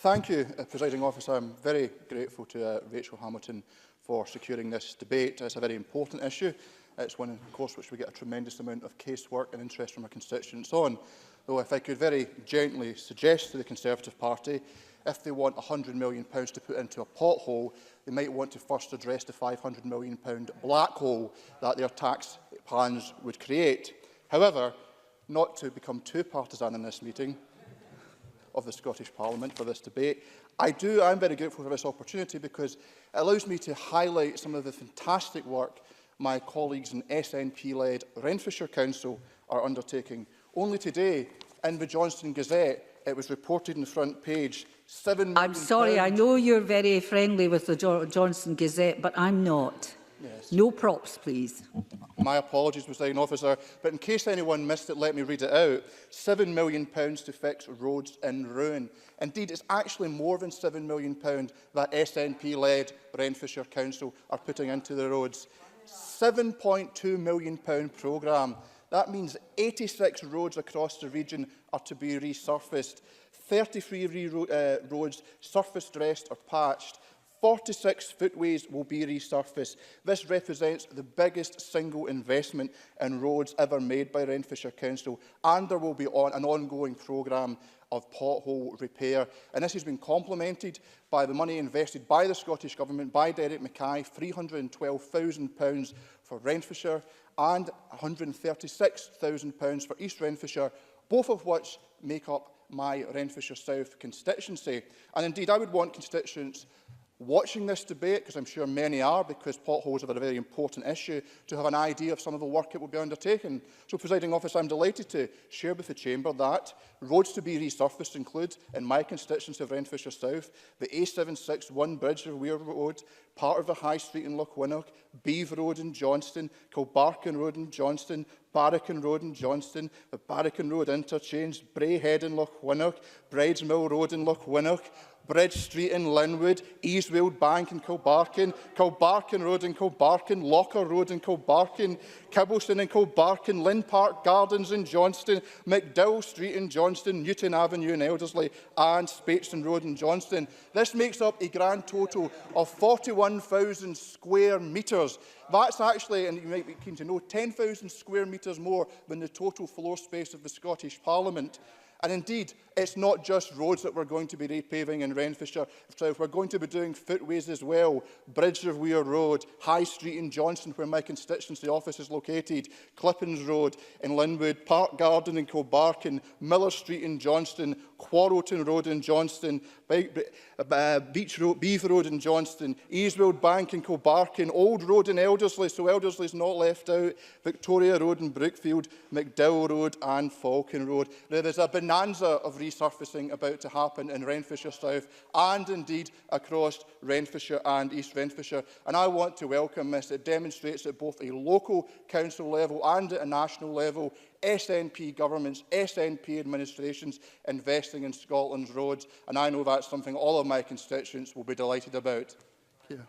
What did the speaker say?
Thank you, Presiding Officer. I'm very grateful to Rachel Hamilton for securing this debate. It's a very important issue. It's one, of course, which we get a tremendous amount of casework and interest from our constituents on. Though, if I could very gently suggest to the Conservative Party, if they want £100 million to put into a pothole, they might want to first address the £500 million black hole that their tax plans would create. However, not to become too partisan in this meeting of the Scottish Parliament for this debate, I'm very grateful for this opportunity because it allows me to highlight some of the fantastic work my colleagues in SNP-led Renfrewshire Council are undertaking. Only today, in the Johnston Gazette, it was reported on the front page, £7 million. I'm sorry, I know you're very friendly with the Johnston Gazette, but I'm not. Yes. No props, please. My apologies, Presiding Officer, but in case anyone missed it, let me read it out. £7 million to fix roads in ruin. Indeed, it's actually more than £7 million that SNP-led Renfrewshire Council are putting into the roads. £7.2 million programme. That means 86 roads across the region are to be resurfaced. 33 roads surface dressed or patched. 46 footways will be resurfaced. This represents the biggest single investment in roads ever made by Renfrewshire Council, and there will be an ongoing programme of pothole repair. And this has been complemented by the money invested by the Scottish Government, by Derek Mackay, £312,000 for Renfrewshire and £136,000 for East Renfrewshire, both of which make up my Renfrewshire South constituency. And indeed, I would want constituents watching this debate, because I'm sure many are, because potholes are a very important issue, to have an idea of some of the work it will be undertaken. So, Presiding Officer, I'm delighted to share with the Chamber that roads to be resurfaced include, in my constituency of Renfrewshire South, the A761 Bridge of Weir Road, part of the High Street in Lochwinnock, Beeve Road in Johnston, Kilbarchan Road in Johnston, Barracan Road in Johnston, the Barracan Road Interchange, Brayhead in Lochwinnock, Bridesmill Road in Lochwinnock, Bridge Street in Linwood, Easfield Bank in Kilbarchan, Kilbarchan Road in Kilbarchan, Locker Road in Kilbarchan, Kibbleston in Kilbarchan, Lynn Park Gardens in Johnston, McDowell Street in Johnston, Newton Avenue in Elderslie and Spateston Road in Johnston. This makes up a grand total of 41,000 square metres. That's actually, and you might be keen to know, 10,000 square metres more than the total floor space of the Scottish Parliament. And indeed, it's not just roads that we're going to be repaving in Renfrewshire South. We're going to be doing footways as well. Bridge of Weir Road, High Street in Johnston, where my constituency office is located, Clippins Road in Linwood, Park Garden in Kilbarchan, Miller Street in Johnston, Quarrelton Road in Johnston, Beach Road, Beeve Road in Johnston, Easfield Bank in Kilbarchan, Old Road in Elderslie, so Elderslie's not left out, Victoria Road in Brookfield, McDowell Road and Falcon Road. There is a bonanza of resurfacing about to happen in Renfrewshire South and indeed across Renfrewshire and East Renfrewshire. And I want to welcome this. It demonstrates at both a local council level and at a national level, SNP governments, SNP administrations investing in Scotland's roads. And I know that's something all of my constituents will be delighted about. Thank you.